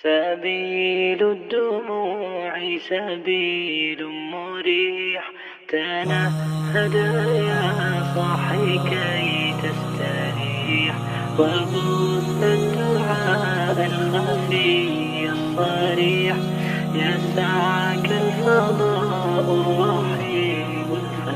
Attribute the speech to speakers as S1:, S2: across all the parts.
S1: سبيل الدموع سبيل مريح تنهد يا صاحي كي تستريح وبث الدعاء الخفي الصريح يسعك الفضاء الرحيم الفسيح.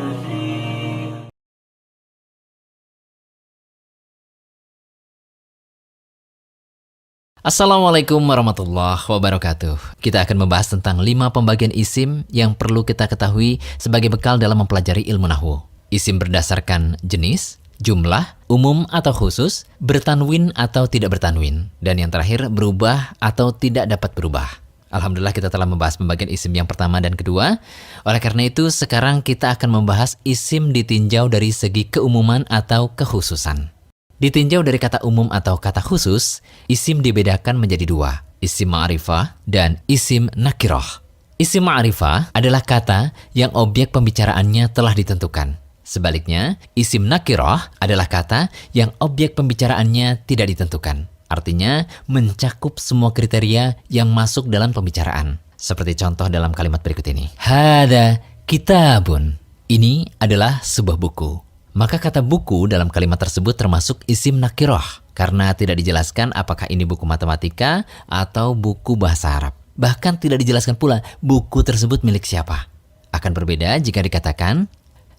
S2: Assalamualaikum warahmatullahi wabarakatuh. Kita akan membahas tentang 5 pembagian isim yang perlu kita ketahui sebagai bekal dalam mempelajari ilmu nahwu. Isim berdasarkan jenis, jumlah, umum atau khusus, bertanwin atau tidak bertanwin, dan yang terakhir berubah atau tidak dapat berubah. Alhamdulillah kita telah membahas pembagian isim yang pertama dan kedua. Oleh karena itu sekarang kita akan membahas isim ditinjau dari segi keumuman atau kekhususan. Ditinjau dari kata umum atau kata khusus, isim dibedakan menjadi 2, isim ma'rifah dan isim nakirah. Isim ma'rifah adalah kata yang objek pembicaraannya telah ditentukan. Sebaliknya, isim nakirah adalah kata yang objek pembicaraannya tidak ditentukan. Artinya, mencakup semua kriteria yang masuk dalam pembicaraan. Seperti contoh dalam kalimat berikut ini. Hada kitabun. Ini adalah sebuah buku. Maka kata buku dalam kalimat tersebut termasuk isim nakirah karena tidak dijelaskan apakah ini buku matematika atau buku bahasa Arab. Bahkan tidak dijelaskan pula buku tersebut milik siapa. Akan berbeda jika dikatakan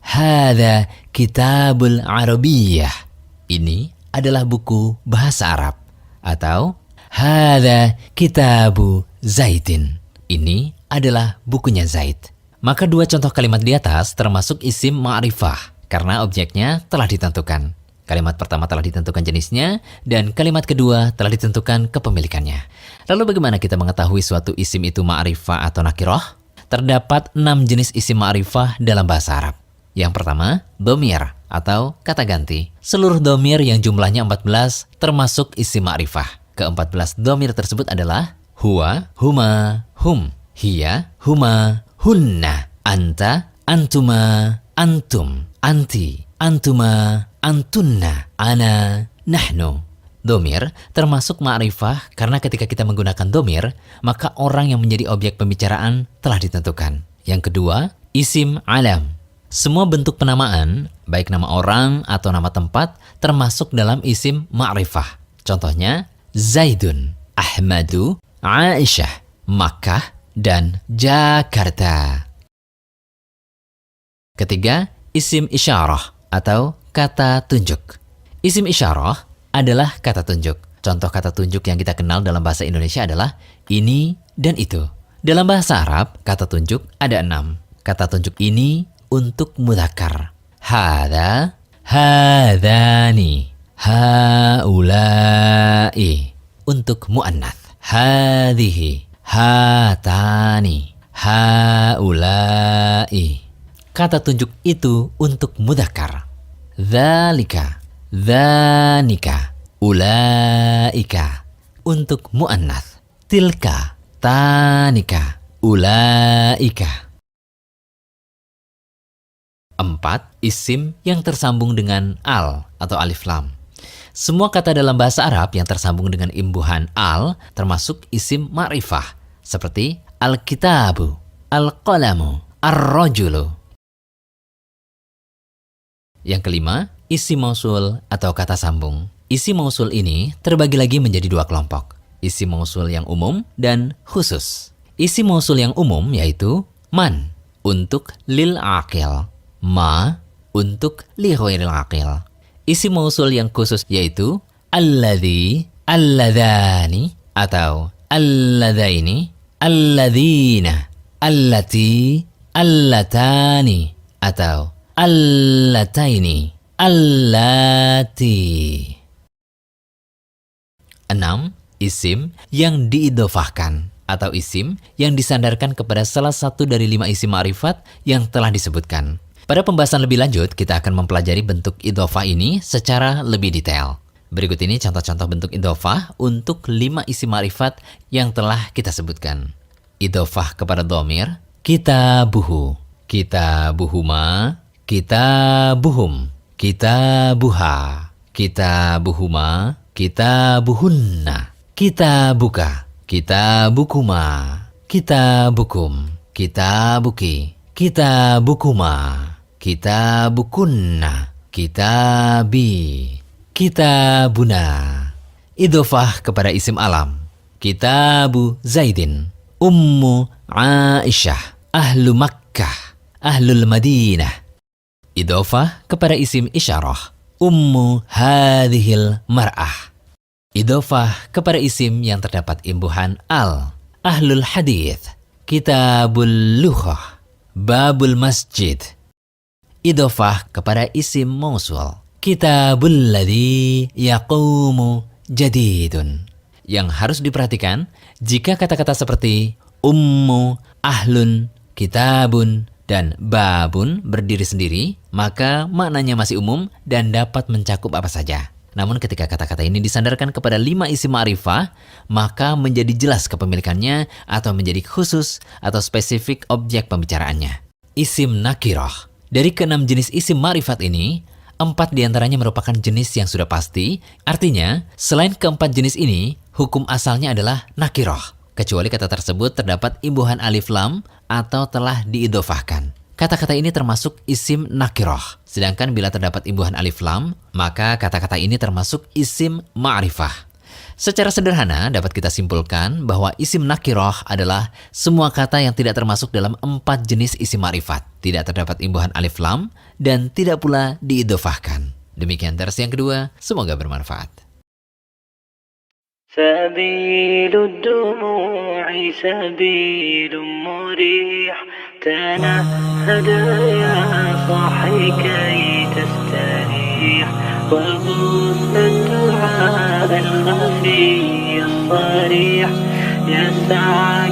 S2: Hada kitabul Arabiyyah. Ini adalah buku bahasa Arab. Atau Hada kitabu Zaidin. Ini adalah bukunya Zaid. Maka 2 contoh kalimat di atas termasuk isim ma'rifah karena objeknya telah ditentukan. Kalimat pertama telah ditentukan jenisnya, dan kalimat kedua telah ditentukan kepemilikannya. Lalu bagaimana kita mengetahui suatu isim itu ma'rifah atau nakirah? Terdapat 6 jenis isim ma'rifah dalam bahasa Arab. Yang pertama, dhamir atau kata ganti. Seluruh dhamir yang jumlahnya 14 termasuk isim ma'rifah. Ke-14 dhamir tersebut adalah huwa, huma, hum, hiya, huma, hunna, anta, antuma, antum, anti, antuma, antunna, ana, nahnu. Dhamir termasuk ma'rifah karena ketika kita menggunakan dhamir, maka orang yang menjadi objek pembicaraan telah ditentukan. Yang kedua, isim alam. Semua bentuk penamaan, baik nama orang atau nama tempat, termasuk dalam isim ma'rifah. Contohnya, Zaidun, Ahmadu, Aisyah, Makkah, dan Jakarta. Ketiga, isim isyarah atau kata tunjuk. Isim isyarah adalah kata tunjuk. Contoh kata tunjuk yang kita kenal dalam bahasa Indonesia adalah ini dan itu. Dalam bahasa Arab, kata tunjuk ada 6. Kata tunjuk ini untuk mudzakkar. Hada, hadani, haulai. Untuk muannats. Hadhihi, hatani, haulai. Kata tunjuk itu untuk mudzakkar. Dzalika, dzanika, ulaika. Untuk muannats. Tilka, tanika, ulaika. 4. Isim yang tersambung dengan al atau alif lam. Semua kata dalam bahasa Arab yang tersambung dengan imbuhan al termasuk isim ma'rifah seperti al-kitabu, al-qalamu, ar-rajulu. Yang kelima, isim mausul atau kata sambung. Isim mausul ini terbagi lagi menjadi 2 kelompok. Isim mausul yang umum dan khusus. Isim mausul yang umum yaitu man untuk lil aqil, ma untuk li ghairil aqil. Isim mausul yang khusus yaitu alladzi, alladhani atau alladzaini, alladzina, allati, allatani atau allataini, allati. 6. Isim yang diidhofahkan atau isim yang disandarkan kepada salah satu dari 5 isim ma'rifat yang telah disebutkan. Pada pembahasan lebih lanjut, kita akan mempelajari bentuk idhofah ini secara lebih detail. Berikut ini contoh-contoh bentuk idhofah untuk 5 isim ma'rifat yang telah kita sebutkan. Idhofah kepada dhamir, kitabuhu, kitabuhuma, kitabuhum, kitabuha, kitabuhuma, kitabuhunna, kitabuka, kitabukuma, kitabukum, kitabuki, kitabukuma, kitabukunna, kitabi, kitabuna. Idhofah kepada isim alam. Kitabu Zaidin, Ummu Aisyah, Ahlu Makkah, Ahlul Madinah. Idhofah kepada isim isyarah. Ummu hadhil mar'ah. Idhofah kepada isim yang terdapat imbuhan al. Ahlul hadith, kitabul lughah, babul masjid. Idhofah kepada isim mausul. Kitabul ladzi yaqumu jadidun. Yang harus diperhatikan, jika kata-kata seperti ummu, ahlun, kitabun, dan babun berdiri sendiri, maka maknanya masih umum dan dapat mencakup apa saja. Namun ketika kata-kata ini disandarkan kepada 5 isim ma'rifah, maka menjadi jelas kepemilikannya atau menjadi khusus atau spesifik objek pembicaraannya. Isim nakirah. Dari ke-6 jenis isim ma'rifat ini, 4 diantaranya merupakan jenis yang sudah pasti, artinya selain keempat jenis ini, hukum asalnya adalah nakirah. Kecuali kata tersebut terdapat imbuhan alif lam atau telah diidhofahkan. Kata-kata ini termasuk isim nakirah. Sedangkan bila terdapat imbuhan alif lam, maka kata-kata ini termasuk isim ma'rifah. Secara sederhana dapat kita simpulkan bahwa isim nakirah adalah semua kata yang tidak termasuk dalam 4 jenis isim ma'rifat. Tidak terdapat imbuhan alif lam dan tidak pula diidhofahkan. Demikian dars yang kedua, semoga bermanfaat.
S1: سبيل الدموع سبيل مريح تنهد يا صاحي كي تستريح وغصن الدعاء الخفي الصريح يسعى